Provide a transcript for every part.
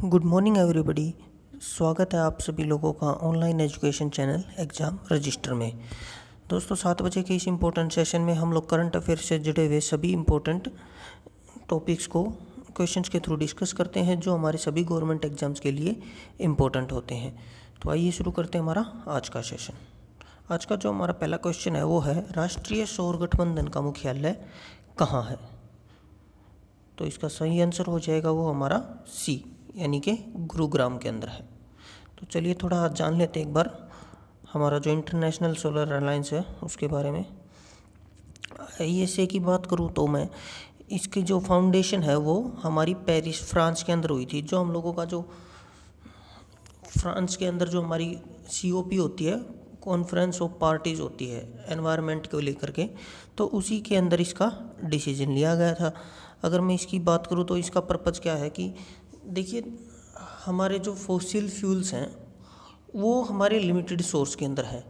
Good morning everybody. स्वागत है आप सभी लोगों का online education channel exam register में। दोस्तों 7 बजे के इस इम्पोर्टेंट सेशन में हम लोग करंट अफेयर से जुड़े हुए सभी इम्पोर्टेंट टॉपिक्स को क्वेश्चंस के थ्रू डिस्कस करते हैं जो हमारे सभी गवर्नमेंट एग्जाम्स के लिए इम्पोर्टेंट होते हैं। तो आइए शुरू करते हैं हमारा आज का सेशन। आज का जो हमारा पहला क्वेश्चन है वो है राष्ट्रीय सौर गठबंधन का मुख्यालय कहाँ है। तो इसका सही आंसर हो जाएगा वो हमारा सी यानी कि गुरुग्राम के अंदर है। तो चलिए थोड़ा जान लेते हैं एक बार हमारा जो इंटरनेशनल सोलर अलायंस है उसके बारे में। ISA की बात करूँ तो मैं इसकी जो फाउंडेशन है वो हमारी पेरिस फ्रांस के अंदर हुई थी। जो हम लोगों का जो फ्रांस के अंदर जो हमारी COP होती है, कॉन्फ्रेंस ऑफ पार्टीज़ होती है एनवायरनमेंट को लेकर के, तो उसी के अंदर इसका डिसीजन लिया गया था। अगर मैं इसकी बात करूँ तो इसका पर्पज़ क्या है कि देखिए हमारे जो फॉसिल फ्यूल्स हैं वो हमारे लिमिटेड सोर्स के अंदर है,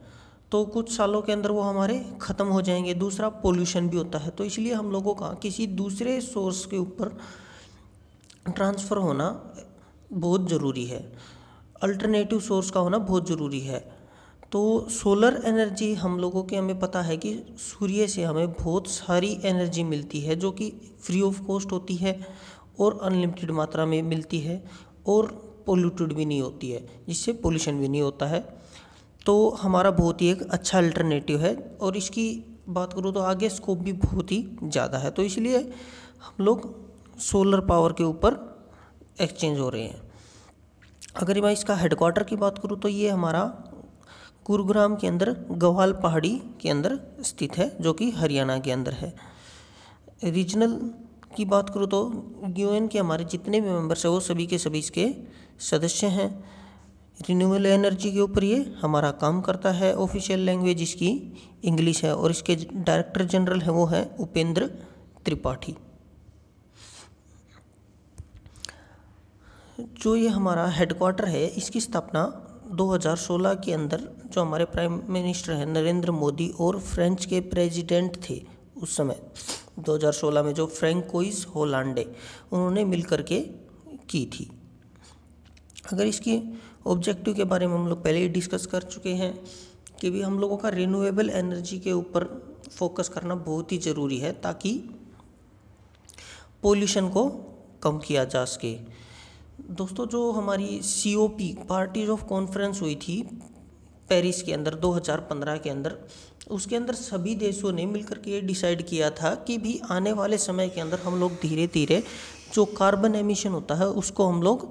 तो कुछ सालों के अंदर वो हमारे ख़त्म हो जाएंगे। दूसरा पोल्यूशन भी होता है, तो इसलिए हम लोगों का किसी दूसरे सोर्स के ऊपर ट्रांसफ़र होना बहुत ज़रूरी है, अल्टरनेटिव सोर्स का होना बहुत ज़रूरी है। तो सोलर एनर्जी हम लोगों के हमें पता है कि सूर्य से हमें बहुत सारी एनर्जी मिलती है जो कि फ्री ऑफ कॉस्ट होती है और अनलिमिटेड मात्रा में मिलती है और पोल्यूटेड भी नहीं होती है, जिससे पोल्यूशन भी नहीं होता है। तो हमारा बहुत ही एक अच्छा अल्टरनेटिव है और इसकी बात करूँ तो आगे स्कोप भी बहुत ही ज़्यादा है। तो इसलिए हम लोग सोलर पावर के ऊपर एक्सचेंज हो रहे हैं। अगर मैं इसका हेडक्वार्टर की बात करूँ तो ये हमारा गुरुग्राम के अंदर गवाल पहाड़ी के अंदर स्थित है जो कि हरियाणा के अंदर है। रीजनल की बात करूँ तो UN के हमारे जितने भी मेंबर्स हैं वो सभी के सभी इसके सदस्य हैं। रिन्यूएबल एनर्जी के ऊपर ये हमारा काम करता है। ऑफिशियल लैंग्वेज इसकी इंग्लिश है और इसके डायरेक्टर जनरल है वो है उपेंद्र त्रिपाठी। जो ये हमारा हेडक्वार्टर है इसकी स्थापना 2016 के अंदर जो हमारे प्राइम मिनिस्टर हैं नरेंद्र मोदी और फ्रेंच के प्रेसिडेंट थे उस समय 2016 में जो फ्रैंकोइस होलांडे उन्होंने मिलकर के की थी। अगर इसकी ऑब्जेक्टिव के बारे में हम लोग पहले ही डिस्कस कर चुके हैं कि भी हम लोगों का रिन्यूएबल एनर्जी के ऊपर फोकस करना बहुत ही ज़रूरी है ताकि पोल्यूशन को कम किया जा सके। दोस्तों जो हमारी COP पार्टीज ऑफ कॉन्फ्रेंस हुई थी पेरिस के अंदर 2015 के अंदर, उसके अंदर सभी देशों ने मिलकर के ये डिसाइड किया था कि भी आने वाले समय के अंदर हम लोग धीरे धीरे जो कार्बन एमिशन होता है उसको हम लोग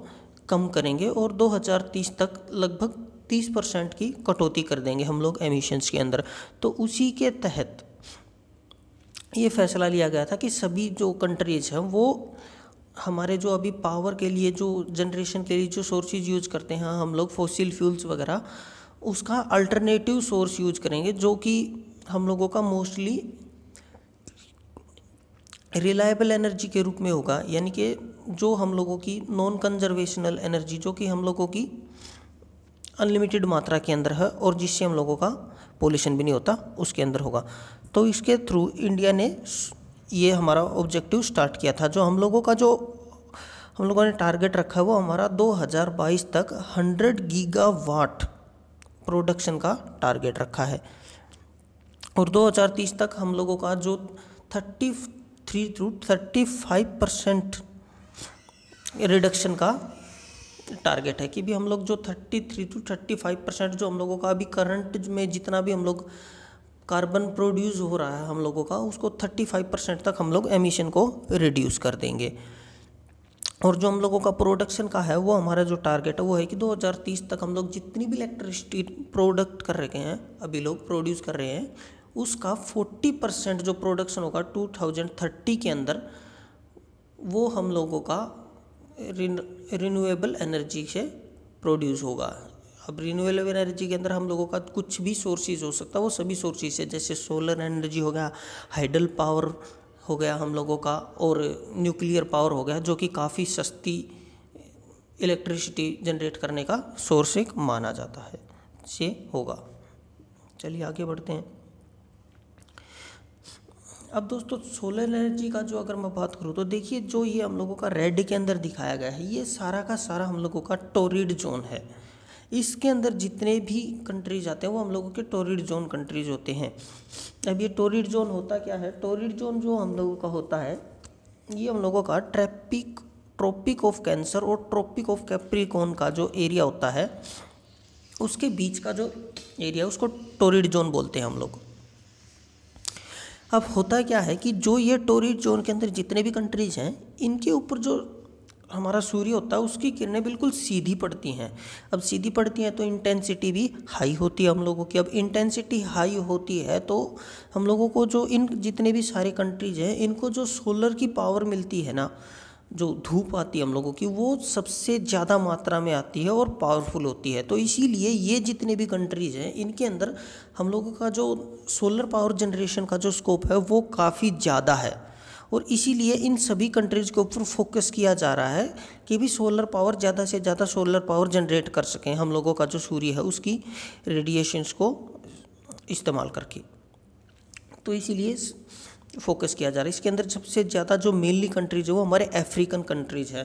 कम करेंगे और 2030 तक लगभग 30% की कटौती कर देंगे हम लोग एमिशंस के अंदर। तो उसी के तहत ये फैसला लिया गया था कि सभी जो कंट्रीज हैं वो हमारे जो अभी पावर के लिए जो जनरेशन के लिए जो सोर्सेज यूज करते हैं हम लोग फॉसिल फ्यूल्स वगैरह, उसका अल्टरनेटिव सोर्स यूज करेंगे जो कि हम लोगों का मोस्टली रिलायबल एनर्जी के रूप में होगा, यानी कि जो हम लोगों की नॉन कंजर्वेशनल एनर्जी जो कि हम लोगों की अनलिमिटेड मात्रा के अंदर है और जिससे हम लोगों का पोल्यूशन भी नहीं होता उसके अंदर होगा। तो इसके थ्रू इंडिया ने ये हमारा ऑब्जेक्टिव स्टार्ट किया था। जो हम लोगों ने टारगेट रखा है वो हमारा 2022 तक 100 गीगावाट प्रोडक्शन का टारगेट रखा है और 2030 तक हम लोगों का जो 33 to 35% रिडक्शन का टारगेट है कि भी हम लोग जो 33 to 35% जो हम लोगों का अभी करंट में जितना भी हम लोग कार्बन प्रोड्यूस हो रहा है हम लोगों का उसको 35% तक हम लोग एमिशन को रिड्यूस कर देंगे। और जो हम लोगों का प्रोडक्शन का है वो हमारा जो टारगेट है वो है कि 2030 तक हम लोग जितनी भी इलेक्ट्रिसिटी प्रोडक्ट कर रहे हैं अभी लोग प्रोड्यूस कर रहे हैं उसका 40% जो प्रोडक्शन होगा 2030 के अंदर वो हम लोगों का रिन्यूएबल एनर्जी से प्रोड्यूस होगा। अब रिन्यूएबल एनर्जी के अंदर हम लोगों का कुछ भी सोर्सेज हो सकता है, वो सभी सोर्सेज है जैसे सोलर एनर्जी हो गया, हाइडल पावर हो गया हम लोगों का और न्यूक्लियर पावर हो गया जो कि काफ़ी सस्ती इलेक्ट्रिसिटी जनरेट करने का सोर्स एक माना जाता है से होगा। चलिए आगे बढ़ते हैं। अब दोस्तों सोलर एनर्जी का जो अगर मैं बात करूँ तो देखिए जो ये हम लोगों का रेड के अंदर दिखाया गया है ये सारा का सारा हम लोगों का टोरिड जोन है। इसके अंदर जितने भी कंट्रीज आते हैं वो हम लोगों के टोरिड जोन कंट्रीज होते हैं। अब ये टोरिड जोन होता क्या है, टोरिड जोन जो हम लोगों का होता है ये हम लोगों का ट्रॉपिक ऑफ कैंसर और ट्रॉपिक ऑफ कैप्रिकॉर्न का जो एरिया होता है उसके बीच का जो एरिया उसको टोरिड जोन बोलते हैं हम लोग। अब होता क्या है कि जो ये टोरिड जोन के अंदर जितने भी कंट्रीज हैं इनके ऊपर जो हमारा सूर्य होता है उसकी किरणें बिल्कुल सीधी पड़ती हैं। अब सीधी पड़ती हैं तो इंटेंसिटी भी हाई होती है हम लोगों की। अब इंटेंसिटी हाई होती है तो हम लोगों को जो इन जितने भी सारे कंट्रीज हैं इनको जो सोलर की पावर मिलती है ना, जो धूप आती है हम लोगों की वो सबसे ज़्यादा मात्रा में आती है और पावरफुल होती है। तो इसीलिए ये जितने भी कंट्रीज़ हैं इनके अंदर हम लोगों का जो सोलर पावर जनरेशन का जो स्कोप है वो काफ़ी ज़्यादा है और इसीलिए इन सभी कंट्रीज़ के ऊपर फोकस किया जा रहा है कि भी सोलर पावर ज़्यादा से ज़्यादा सोलर पावर जनरेट कर सकें हम लोगों का जो सूर्य है उसकी रेडिएशंस को इस्तेमाल करके। तो इसीलिए फोकस किया जा रहा है। इसके अंदर सबसे ज़्यादा जो मेनली कंट्रीज है वो हमारे अफ्रीकन कंट्रीज है।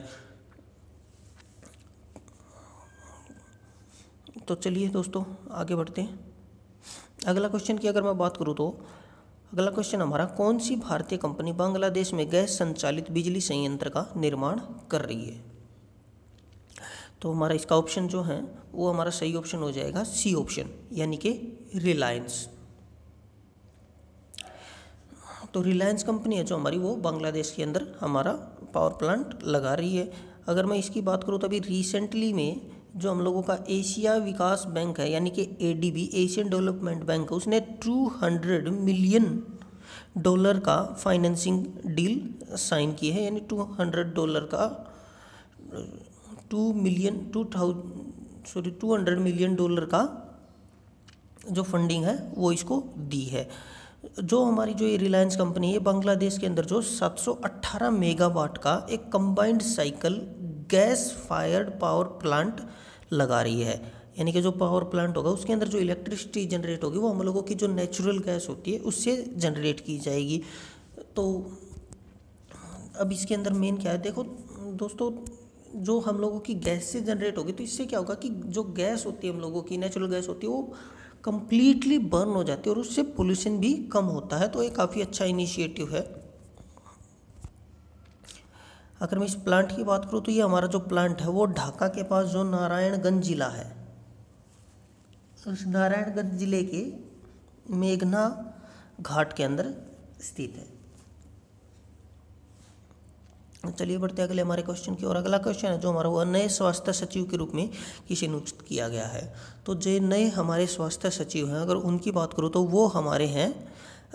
तो चलिए दोस्तों आगे बढ़ते हैं। अगला क्वेश्चन की अगर मैं बात करूँ तो अगला क्वेश्चन हमारा, कौन सी भारतीय कंपनी बांग्लादेश में गैस संचालित बिजली संयंत्र का निर्माण कर रही है। तो हमारा इसका ऑप्शन जो है वो हमारा सही ऑप्शन हो जाएगा सी ऑप्शन, यानी कि रिलायंस। तो रिलायंस कंपनी है जो हमारी वो बांग्लादेश के अंदर हमारा पावर प्लांट लगा रही है। अगर मैं इसकी बात करूँ तो अभी रिसेंटली में जो हम लोगों का एशिया विकास बैंक है यानी कि एडीबी एशियन डेवलपमेंट बैंक है उसने $200 मिलियन का फाइनेंसिंग डील साइन की है, यानी $200 का $200 मिलियन का जो फंडिंग है वो इसको दी है। जो हमारी जो ये रिलायंस कंपनी है बांग्लादेश के अंदर जो 718 मेगावाट का एक combined cycle gas fired power plant लगा रही है, यानी कि जो पावर प्लांट होगा उसके अंदर जो इलेक्ट्रिसिटी जनरेट होगी वो हम लोगों की जो नेचुरल गैस होती है उससे जनरेट की जाएगी। तो अब इसके अंदर मेन क्या है, देखो दोस्तों जो हम लोगों की गैस से जनरेट होगी तो इससे क्या होगा कि जो गैस होती है हम लोगों की नेचुरल गैस होती है वो कंप्लीटली बर्न हो जाती है और उससे पोल्यूशन भी कम होता है। तो ये काफ़ी अच्छा इनिशिएटिव है। अगर मैं इस प्लांट की बात करूँ तो ये हमारा जो प्लांट है वो ढाका के पास जो नारायणगंज जिला है उस नारायणगंज जिले के मेघना घाट के अंदर स्थित है। चलिए बढ़ते अगले हमारे क्वेश्चन की। और अगला क्वेश्चन है जो हमारा वो नए स्वास्थ्य सचिव के रूप में किसे नियुक्त किया गया है। तो जो नए हमारे स्वास्थ्य सचिव हैं अगर उनकी बात करूँ तो वो हमारे हैं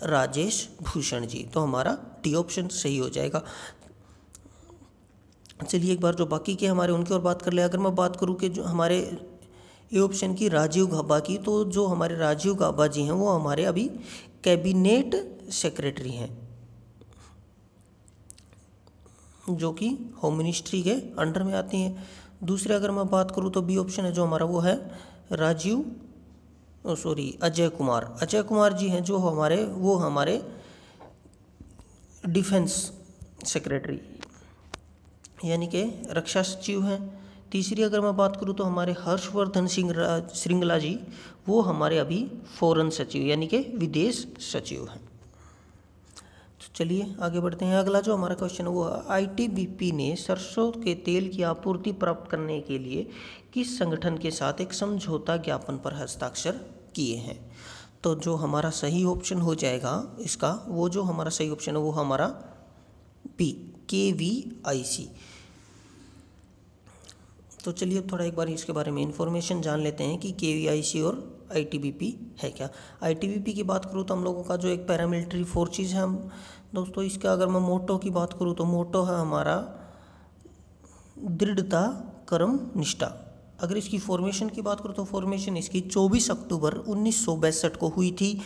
राजेश भूषण जी। तो हमारा डी ऑप्शन सही हो जाएगा। चलिए एक बार जो बाकी के हमारे उनकी और बात कर ले। अगर मैं बात करूँ कि जो हमारे ए ऑप्शन की राजीव गाबा की, तो जो हमारे राजीव गाबा जी हैं वो हमारे अभी कैबिनेट सेक्रेटरी हैं जो कि होम मिनिस्ट्री के अंडर में आती हैं। दूसरे अगर मैं बात करूँ तो बी ऑप्शन है जो हमारा वो है अजय कुमार जी हैं जो हमारे डिफेंस सेक्रेटरी यानी कि रक्षा सचिव हैं। तीसरी अगर मैं बात करूँ तो हमारे हर्षवर्धन श्रृंगला जी वो हमारे अभी फॉरेन सचिव यानी कि विदेश सचिव हैं। तो चलिए आगे बढ़ते हैं। अगला जो हमारा क्वेश्चन है वो आईटीबीपी ने सरसों के तेल की आपूर्ति प्राप्त करने के लिए किस संगठन के साथ एक समझौता ज्ञापन पर हस्ताक्षर किए हैं। तो जो हमारा सही ऑप्शन हो जाएगा इसका, वो जो हमारा सही ऑप्शन है वो हमारा बी KVIC। तो चलिए अब थोड़ा एक बार इसके बारे में इंफॉर्मेशन जान लेते हैं कि KVIC और ITBP है क्या। ITBP की बात करूँ तो हम लोगों का जो एक पैरामिलिट्री फोर्सेस है हम दोस्तों, इसका अगर मैं मोटो की बात करूँ तो मोटो है हमारा दृढ़ता कर्म निष्ठा। अगर इसकी फॉर्मेशन की बात करूँ तो फॉर्मेशन इसकी 24 अक्टूबर 1962 को हुई थी।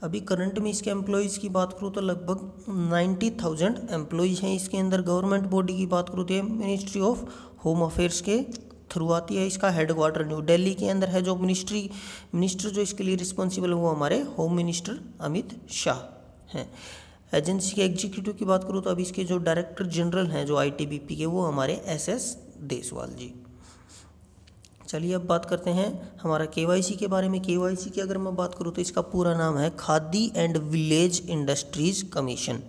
अभी करंट में इसके एम्प्लॉयज़ की बात करूँ तो लगभग 90,000 एम्प्लॉयज़ हैं इसके अंदर। गवर्नमेंट बॉडी की बात करूँ तो मिनिस्ट्री ऑफ होम अफेयर्स के थ्रू आती है। इसका हेडक्वार्टर न्यू दिल्ली के अंदर है। जो मिनिस्टर जो इसके लिए रिस्पॉन्सिबल है वो हमारे होम मिनिस्टर अमित शाह हैं। एजेंसी के एग्जीक्यूटिव की बात करूँ तो अभी इसके जो डायरेक्टर जनरल हैं जो ITBP के, वो हमारे SS देसवाल जी। चलिए अब बात करते हैं हमारा KYC के बारे में। KYC की अगर मैं बात करूँ तो इसका पूरा नाम है khadi and village industries commission,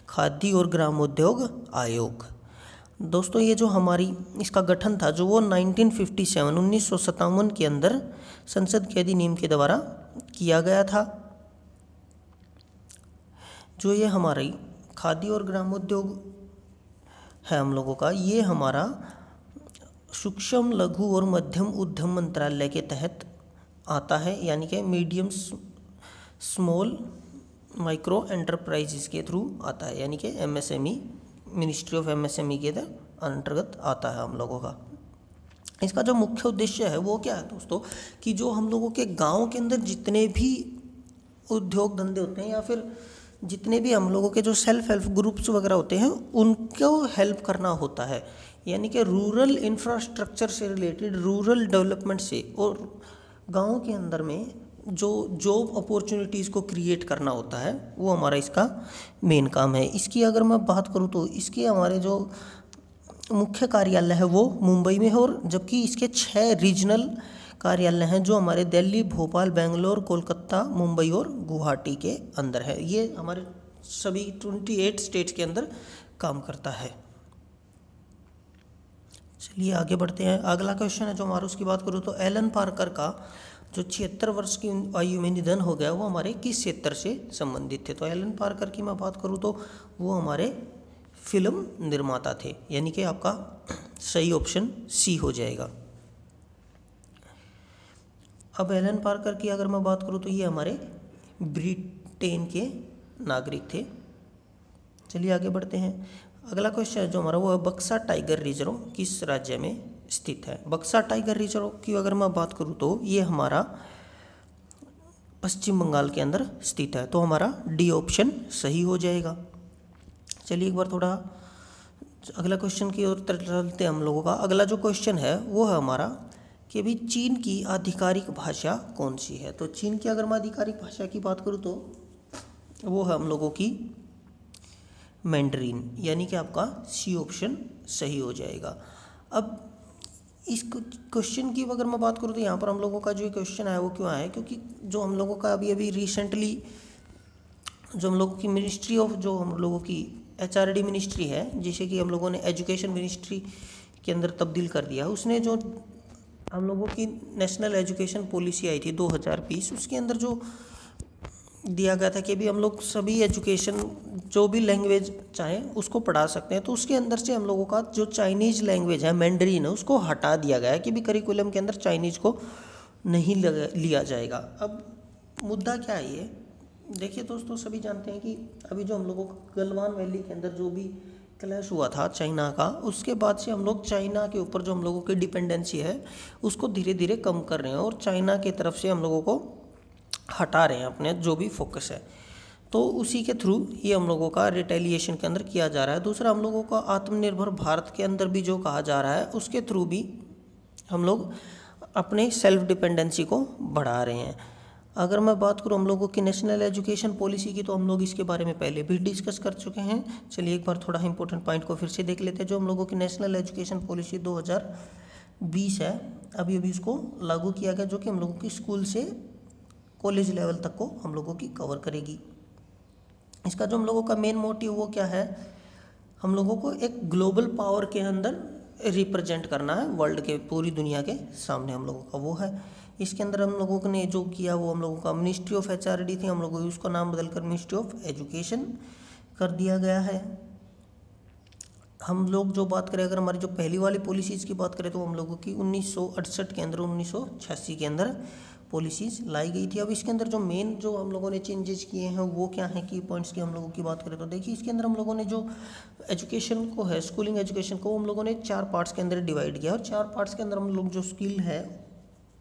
khadi और ग्रामोद्योग आयोग। दोस्तों ये जो हमारी इसका गठन था जो वो 1957 के अंदर संसद के अधिनियम के द्वारा किया गया था। जो ये हमारी खादी और ग्रामोद्योग है हम लोगों का, ये हमारा सूक्ष्म लघु और मध्यम उद्यम मंत्रालय के तहत आता है, यानी कि मीडियम स्मॉल माइक्रो एंटरप्राइजेस के थ्रू आता है, यानी कि MSME, मिनिस्ट्री ऑफ MSME के अंतर्गत आता है हम लोगों का। इसका जो मुख्य उद्देश्य है वो क्या है दोस्तों, कि जो हम लोगों के गांव के अंदर जितने भी उद्योग धंधे होते हैं या फिर जितने भी हम लोगों के जो सेल्फ हेल्प ग्रुप्स वगैरह होते हैं उनको हेल्प करना होता है, यानी कि रूरल इंफ्रास्ट्रक्चर से रिलेटेड, रूरल डेवलपमेंट से, और गांव के अंदर में जो जॉब अपॉर्चुनिटीज़ को क्रिएट करना होता है वो हमारा इसका मेन काम है। इसकी अगर मैं बात करूँ तो इसके हमारे जो मुख्य कार्यालय है वो मुंबई में है, और जबकि इसके 6 रीजनल कार्यालय हैं जो हमारे दिल्ली, भोपाल, बेंगलोर, कोलकाता, मुंबई और गुवाहाटी के अंदर है। ये हमारे सभी 28 स्टेट्स के अंदर काम करता है। चलिए आगे बढ़ते हैं। अगला क्वेश्चन है जो हमारा, उसकी बात करूँ तो एलन पार्कर का जो 76 वर्ष की आयु में निधन हो गया वो हमारे किस क्षेत्र से संबंधित थे। तो एलन पार्कर की मैं बात करूँ तो वो हमारे फिल्म निर्माता थे, यानी कि आपका सही ऑप्शन C हो जाएगा। अब एलन पार्कर की अगर मैं बात करूँ तो ये हमारे ब्रिटेन के नागरिक थे। चलिए आगे बढ़ते हैं। अगला क्वेश्चन है जो हमारा वो है बक्सा टाइगर रिजर्व किस राज्य में स्थित है। बक्सा टाइगर रिजर्व की अगर मैं बात करूँ तो ये हमारा पश्चिम बंगाल के अंदर स्थित है, तो हमारा D ऑप्शन सही हो जाएगा। चलिए एक बार थोड़ा अगला क्वेश्चन की ओर चलते हैं हम लोगों का। अगला जो क्वेश्चन है वो है हमारा कि अभी चीन की आधिकारिक भाषा कौन सी है। तो चीन की अगर मैं आधिकारिक भाषा की बात करूँ तो वो है हम लोगों की मैंडरीन, यानी कि आपका C ऑप्शन सही हो जाएगा। अब इस क्वेश्चन की अगर मैं बात करूँ तो यहाँ पर हम लोगों का जो क्वेश्चन आया वो क्यों आया है, क्योंकि जो हम लोगों का अभी रिसेंटली जो हम लोगों की मिनिस्ट्री ऑफ, जो हम लोगों की HRD मिनिस्ट्री है, जिसे कि हम लोगों ने एजुकेशन मिनिस्ट्री के अंदर तब्दील कर दिया, उसने जो हम लोगों की नेशनल एजुकेशन पॉलिसी आई थी 2020, उसके अंदर जो दिया गया था कि भी हम लोग सभी एजुकेशन जो भी लैंग्वेज चाहें उसको पढ़ा सकते हैं। तो उसके अंदर से हम लोगों का जो चाइनीज़ लैंग्वेज है, मैंडरीन है, उसको हटा दिया गया है कि भी करिकुलम के अंदर चाइनीज़ को नहीं लिया जाएगा। अब मुद्दा क्या है ये देखिए दोस्तों, सभी जानते हैं कि अभी जो हम लोगों को गलवान वैली के अंदर जो भी क्लैश हुआ था चाइना का, उसके बाद से हम लोग चाइना के ऊपर जो हम लोगों की डिपेंडेंसी है उसको धीरे धीरे कम कर रहे हैं और चाइना की तरफ से हम लोगों को हटा रहे हैं अपने जो भी फोकस है। तो उसी के थ्रू ये हम लोगों का रिटेलिएशन के अंदर किया जा रहा है। दूसरा हम लोगों का आत्मनिर्भर भारत के अंदर भी जो कहा जा रहा है उसके थ्रू भी हम लोग अपने सेल्फ डिपेंडेंसी को बढ़ा रहे हैं। अगर मैं बात करूँ हम लोगों की नेशनल एजुकेशन पॉलिसी की, तो हम लोग इसके बारे में पहले भी डिस्कस कर चुके हैं। चलिए एक बार थोड़ा इंपॉर्टेंट पॉइंट को फिर से देख लेते हैं। जो हम लोगों की नेशनल एजुकेशन पॉलिसी 2020 है, अभी उसको लागू किया गया, जो कि हम लोगों की स्कूल से कॉलेज लेवल तक को हम लोगों की कवर करेगी। इसका जो हम लोगों का मेन मोटिव वो क्या है, हम लोगों को एक ग्लोबल पावर के अंदर रिप्रेजेंट करना है, वर्ल्ड के पूरी दुनिया के सामने हम लोगों का वो है। इसके अंदर हम लोगों ने जो किया वो हम लोगों का मिनिस्ट्री ऑफ HRD थी, हम लोगों को उसका नाम बदलकर मिनिस्ट्री ऑफ एजुकेशन कर दिया गया है। हम लोग जो बात करें, अगर हमारी जो पहली वाली पॉलिसीज़ की बात करें तो हम लोगों की 1968 के अंदर 1986 के अंदर पॉलिसीज़ लाई गई थी। अब इसके अंदर जो मेन जो हम लोगों ने चेंजेस किए हैं वो क्या हैं, की पॉइंट्स की हम लोगों की बात करें तो देखिए इसके अंदर हम लोगों ने जो एजुकेशन को है, स्कूलिंग एजुकेशन को हम लोगों ने 4 पार्ट्स के अंदर डिवाइड किया और 4 पार्ट्स के अंदर हम लोग जो स्किल है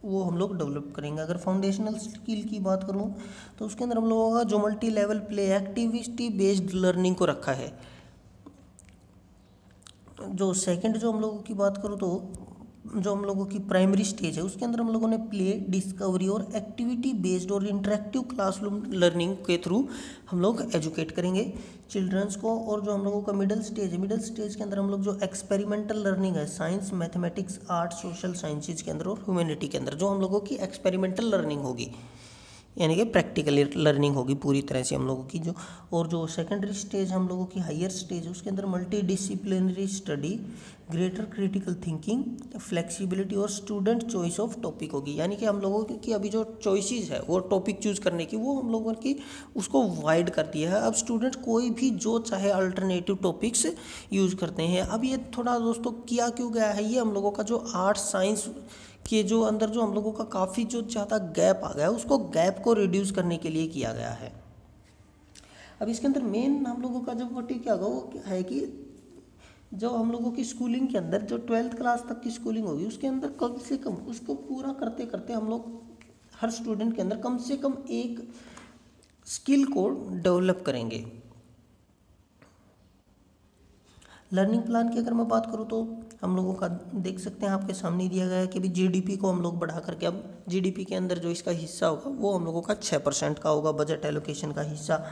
वो हम लोग डेवलप करेंगे। अगर फाउंडेशनल स्किल की बात करूँ तो उसके अंदर हम लोगों का जो multi level play activity based learning को रखा है। जो सेकंड जो हम लोगों की बात करूँ तो जो हम लोगों की प्राइमरी स्टेज है उसके अंदर हम लोगों ने प्ले, डिस्कवरी और एक्टिविटी बेस्ड और इंटरेक्टिव क्लासरूम लर्निंग के थ्रू हम लोग एजुकेट करेंगे चिल्ड्रंस को। और जो हम लोगों का मिडिल स्टेज है, मिडिल स्टेज के अंदर हम लोग जो एक्सपेरिमेंटल लर्निंग है, science, mathematics, art, social sciences के अंदर और ह्यूमैनिटी के अंदर जो हम लोगों की एक्सपेरिमेंटल लर्निंग होगी, यानी कि प्रैक्टिकल लर्निंग होगी पूरी तरह से हम लोगों की जो। और जो सेकेंडरी स्टेज हम लोगों की हायर स्टेज है उसके अंदर multi disciplinary study, greater critical thinking, flexibility और स्टूडेंट चॉइस ऑफ टॉपिक होगी। यानी कि हम लोगों की अभी जो चॉइसेस है वो टॉपिक चूज़ करने की, वो हम लोगों की उसको वाइड कर दिया है। अब स्टूडेंट कोई भी जो चाहे अल्टरनेटिव टॉपिक्स यूज़ करते हैं। अब ये थोड़ा दोस्तों किया क्यों गया है, ये हम लोगों का जो आर्ट्स साइंस के जो अंदर जो हम लोगों का काफ़ी जो ज़्यादा गैप आ गया है, उसको गैप को रिड्यूस करने के लिए किया गया है। अब इसके अंदर मेन हम लोगों का जो मोटिव क्या होगा वो है कि जो हम लोगों की स्कूलिंग के अंदर जो 12th क्लास तक की स्कूलिंग होगी उसके अंदर कम से कम उसको पूरा करते करते हम लोग हर स्टूडेंट के अंदर कम से कम एक स्किल को डेवलप करेंगे। लर्निंग प्लान की अगर मैं बात करूँ तो हम लोगों का देख सकते हैं आपके सामने दिया गया है कि भी जीडीपी को हम लोग बढ़ा करके, अब जीडीपी के अंदर जो इसका हिस्सा होगा वो हम लोगों का 6% का होगा, बजट एलोकेशन का हिस्सा।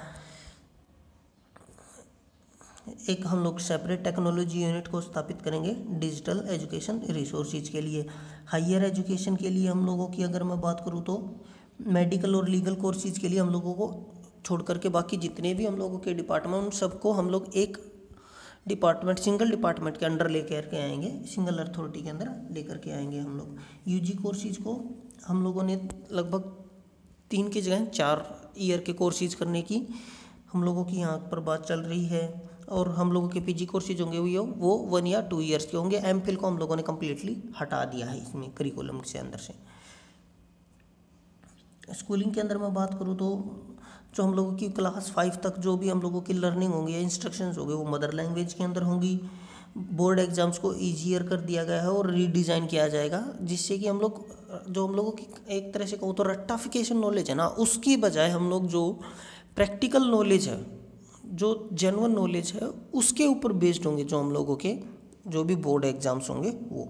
एक हम लोग सेपरेट टेक्नोलॉजी यूनिट को स्थापित करेंगे डिजिटल एजुकेशन रिसोर्सेज के लिए। हायर एजुकेशन के लिए हम लोगों की अगर मैं बात करूँ तो मेडिकल और लीगल कोर्सेज के लिए हम लोगों को छोड़ करके बाकी जितने भी हम लोगों के डिपार्टमेंट उन सबको हम लोग एक डिपार्टमेंट, सिंगल डिपार्टमेंट के अंडर लेकर के आएंगे, सिंगल अथॉरिटी के अंदर लेकर के आएंगे हम लोग। यूजी कोर्सेज को हम लोगों ने लगभग 3 की जगह 4 ईयर के कोर्सेज करने की हम लोगों की यहाँ पर बात चल रही है। और हम लोगों के पीजी कोर्सेज होंगे वो 1 या 2 ईयर्स के होंगे। एमफिल को हम लोगों ने कम्प्लीटली हटा दिया है इसमें करिकुलम से अंदर से। स्कूलिंग के अंदर मैं बात करूँ तो जो हम लोगों की क्लास 5 तक जो भी हम लोगों की लर्निंग होंगी या इंस्ट्रक्शंस होंगे वो मदर लैंग्वेज के अंदर होंगी। बोर्ड एग्जाम्स को ईजियर कर दिया गया है और रीडिज़ाइन किया जाएगा, जिससे कि हम लोग जो हम लोगों की एक तरह से कहूँ तो रट्टाफिकेशन नॉलेज है ना, उसकी बजाय हम लोग जो प्रैक्टिकल नॉलेज है, जो जेन्युइन नॉलेज है, उसके ऊपर बेस्ड होंगे जो हम लोगों के जो भी बोर्ड एग्जाम्स होंगे वो।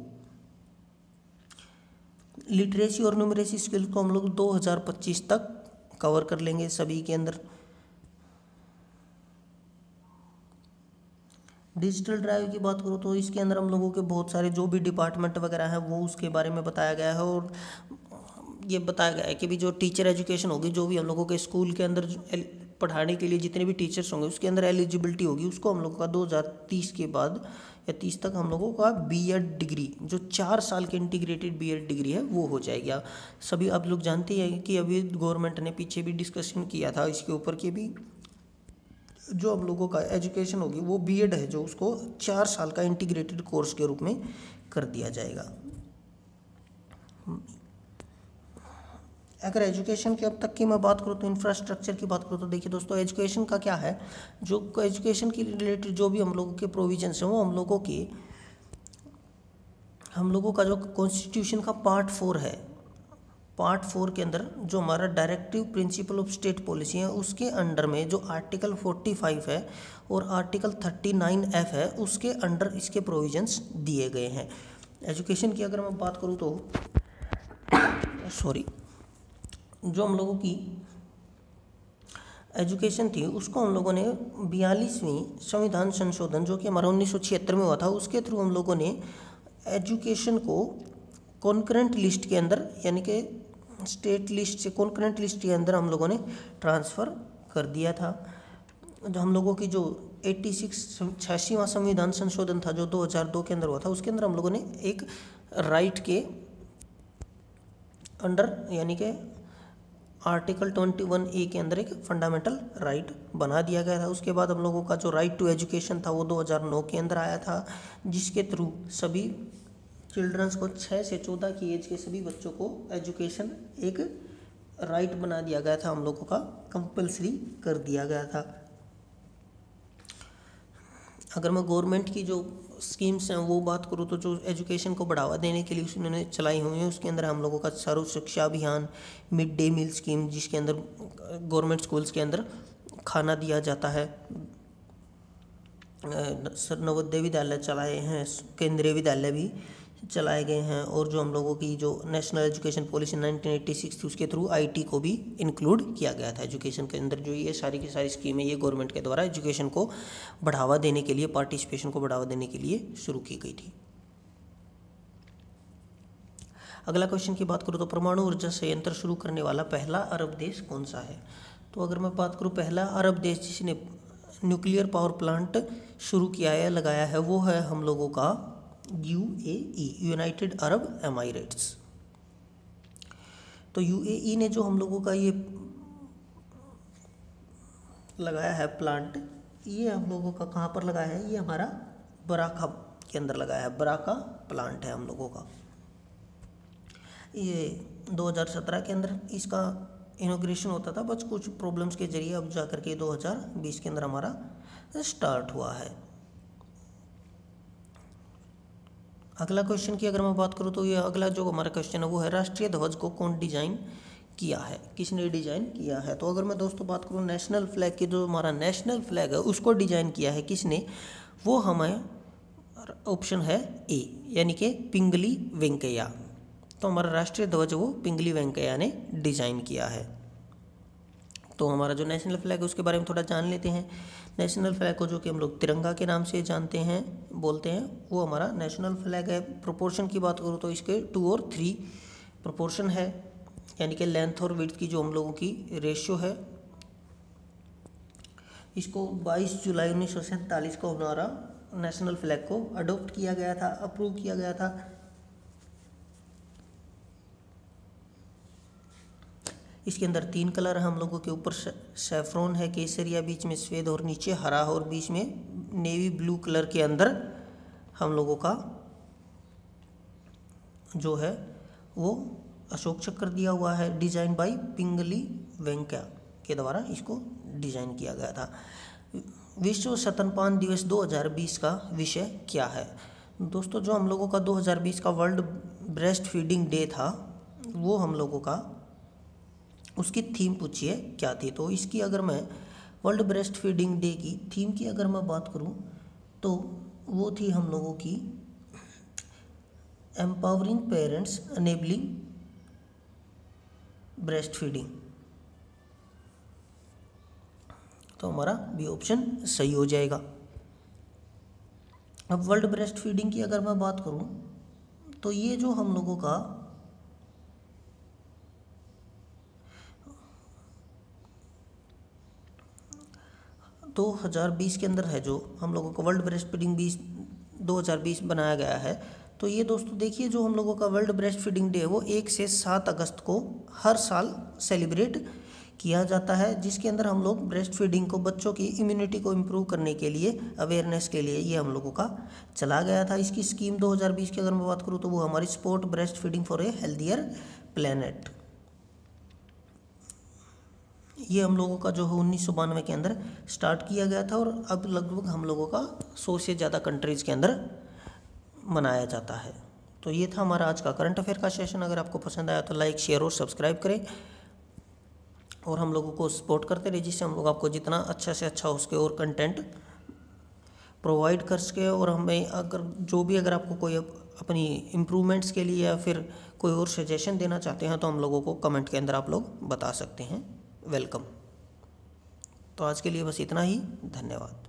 लिटरेसी और न्यूमरेसी स्किल को हम लोग 2025 तक कवर कर लेंगे सभी के अंदर। डिजिटल ड्राइव की बात करूँ तो इसके अंदर हम लोगों के बहुत सारे जो भी डिपार्टमेंट वगैरह हैं वो उसके बारे में बताया गया है। और ये बताया गया है कि भी जो टीचर एजुकेशन होगी, जो भी हम लोगों के स्कूल के अंदर पढ़ाने के लिए जितने भी टीचर्स होंगे उसके अंदर एलिजिबिलिटी होगी, उसको हम लोगों का 2030 के बाद या 30 तक हम लोगों का बीएड डिग्री, जो 4 साल की इंटीग्रेटेड बीएड डिग्री है वो हो जाएगी। सभी आप लोग जानते हैं कि अभी गवर्नमेंट ने पीछे भी डिस्कशन किया था इसके ऊपर कि भी जो हम लोगों का एजुकेशन होगी वो बीएड है जो उसको 4 साल का इंटीग्रेटेड कोर्स के रूप में कर दिया जाएगा। अगर एजुकेशन की अब तक की मैं बात करूँ तो इंफ्रास्ट्रक्चर की बात करूँ तो देखिए दोस्तों, एजुकेशन का क्या है, जो एजुकेशन की रिलेटेड जो भी हम लोगों के प्रोविजंस हैं वो हम लोगों का जो कॉन्स्टिट्यूशन का पार्ट 4 है, पार्ट 4 के अंदर जो हमारा directive principle of state policy है उसके अंडर में जो आर्टिकल 45 है और आर्टिकल 39F है उसके अंडर इसके प्रोविजंस दिए गए हैं। एजुकेशन की अगर मैं बात करूँ तो जो हम लोगों की एजुकेशन थी उसको हम लोगों ने 42वीं संविधान संशोधन जो कि हमारा 1976 में हुआ था उसके थ्रू हम लोगों ने एजुकेशन को कॉन्करेंट लिस्ट के अंदर, यानी कि स्टेट लिस्ट से कॉन्करेंट लिस्ट के अंदर हम लोगों ने ट्रांसफ़र कर दिया था। जो हम लोगों की जो 86वां संविधान संशोधन था जो 2002 के अंदर हुआ था उसके अंदर हम लोगों ने एक राइट के अंडर, यानी कि आर्टिकल 21A के अंदर एक फंडामेंटल राइट बना दिया गया था। उसके बाद हम लोगों का जो राइट टू एजुकेशन था वो 2009 के अंदर आया था, जिसके थ्रू सभी चिल्ड्रंस को 6 से 14 की एज के सभी बच्चों को एजुकेशन एक राइट बना दिया गया था, हम लोगों का कंपलसरी कर दिया गया था। अगर मैं गवर्नमेंट की जो स्कीम्स हैं वो बात करूँ तो जो एजुकेशन को बढ़ावा देने के लिए उन्होंने चलाई हुई हैं उसके अंदर हम लोगों का सर्व शिक्षा अभियान, मिड डे मील स्कीम जिसके अंदर गवर्नमेंट स्कूल्स के अंदर खाना दिया जाता है, नवोदय विद्यालय चलाए हैं, केंद्रीय विद्यालय भी चलाए गए हैं, और जो हम लोगों की जो नेशनल एजुकेशन पॉलिसी 1986 थी उसके थ्रू आईटी को भी इंक्लूड किया गया था एजुकेशन के अंदर। जो ये सारी की सारी स्कीमें ये गवर्नमेंट के द्वारा एजुकेशन को बढ़ावा देने के लिए, पार्टिसिपेशन को बढ़ावा देने के लिए शुरू की गई थी। अगला क्वेश्चन की बात करूँ तो परमाणु ऊर्जा संयंत्र शुरू करने वाला पहला अरब देश कौन सा है? तो अगर मैं बात करूँ पहला अरब देश जिसने न्यूक्लियर पावर प्लांट शुरू किया है, लगाया है, वो है हम लोगों का यूएई, यूनाइटेड अरब एमिरेट्स। तो यूएई ने जो हम लोगों का ये लगाया है प्लांट, ये हम लोगों का कहाँ पर लगाया है? ये हमारा बराका के अंदर लगाया है। बराका प्लांट है हम लोगों का। ये 2017 के अंदर इसका इनॉग्रेशन होता था, बस कुछ प्रॉब्लम्स के जरिए अब जा करके 2020 के अंदर हमारा स्टार्ट हुआ है। अगला क्वेश्चन की अगर मैं बात करूँ तो ये अगला जो हमारा क्वेश्चन है वो है राष्ट्रीय ध्वज को कौन डिजाइन किया है, किसने डिजाइन किया है? तो अगर मैं दोस्तों बात करूँ नेशनल फ्लैग की, जो हमारा नेशनल फ्लैग है उसको डिजाइन किया है किसने? वो हमें ऑप्शन है ए, यानी कि पिंगली वेंकैया। तो हमारा राष्ट्रीय ध्वज वो पिंगली वेंकैया ने डिज़ाइन किया है। तो हमारा जो नेशनल फ्लैग है उसके बारे में थोड़ा जान लेते हैं। नेशनल फ्लैग को, जो कि हम लोग तिरंगा के नाम से जानते हैं, बोलते हैं, वो हमारा नेशनल फ्लैग है। प्रोपोर्शन की बात करूँ तो इसके 2 और 3 प्रोपोर्शन है, यानी कि लेंथ और विड्थ की जो हम लोगों की रेशियो है। इसको 22 जुलाई 1947 को हमारा नेशनल फ्लैग को अडोप्ट किया गया था, अप्रूव किया गया था। इसके अंदर 3 कलर है हम लोगों के, ऊपर सैफ्रॉन है, केसरिया, बीच में सफ़ेद और नीचे हरा, और बीच में नेवी ब्लू कलर के अंदर हम लोगों का जो है वो अशोक चक्र दिया हुआ है। डिज़ाइन बाय पिंगली वेंकैया के द्वारा इसको डिज़ाइन किया गया था। विश्व स्तनपान दिवस 2020 का विषय क्या है? दोस्तों जो हम लोगों का 2020 का वर्ल्ड ब्रेस्ट फीडिंग डे था, वो हम लोगों का उसकी थीम पूछिए क्या थी? तो इसकी अगर मैं वर्ल्ड ब्रेस्ट फीडिंग डे की थीम की अगर मैं बात करूं तो वो थी हम लोगों की empowering parents enabling breast feeding. तो हमारा बी ऑप्शन सही हो जाएगा। अब वर्ल्ड ब्रेस्ट फीडिंग की अगर मैं बात करूं तो ये जो हम लोगों का 2020 के अंदर है, जो हम लोगों का वर्ल्ड ब्रेस्ट फीडिंग 2020 बनाया गया है। तो ये दोस्तों देखिए, जो हम लोगों का वर्ल्ड ब्रेस्ट फीडिंग डे है वो 1 से 7 अगस्त को हर साल सेलिब्रेट किया जाता है, जिसके अंदर हम लोग ब्रेस्ट फीडिंग को, बच्चों की इम्यूनिटी को इम्प्रूव करने के लिए, अवेयरनेस के लिए ये हम लोगों का चला गया था। इसकी स्कीम 2020 की अगर मैं बात करूँ तो वो हमारी support breast feeding for a healthier planet, ये हम लोगों का जो है 1992 के अंदर स्टार्ट किया गया था, और अब लगभग हम लोगों का 100 से ज़्यादा कंट्रीज़ के अंदर मनाया जाता है। तो ये था हमारा आज का करंट अफेयर का सेशन। अगर आपको पसंद आया तो लाइक, शेयर और सब्सक्राइब करें, और हम लोगों को सपोर्ट करते रहे, जिससे हम लोग आपको जितना अच्छा से अच्छा उसके और कंटेंट प्रोवाइड कर सके। और हमें अगर आपको कोई अपनी इम्प्रूवमेंट्स के लिए या फिर कोई और सजेशन देना चाहते हैं तो हम लोगों को कमेंट के अंदर आप लोग बता सकते हैं। वेलकम। तो आज के लिए बस इतना ही, धन्यवाद।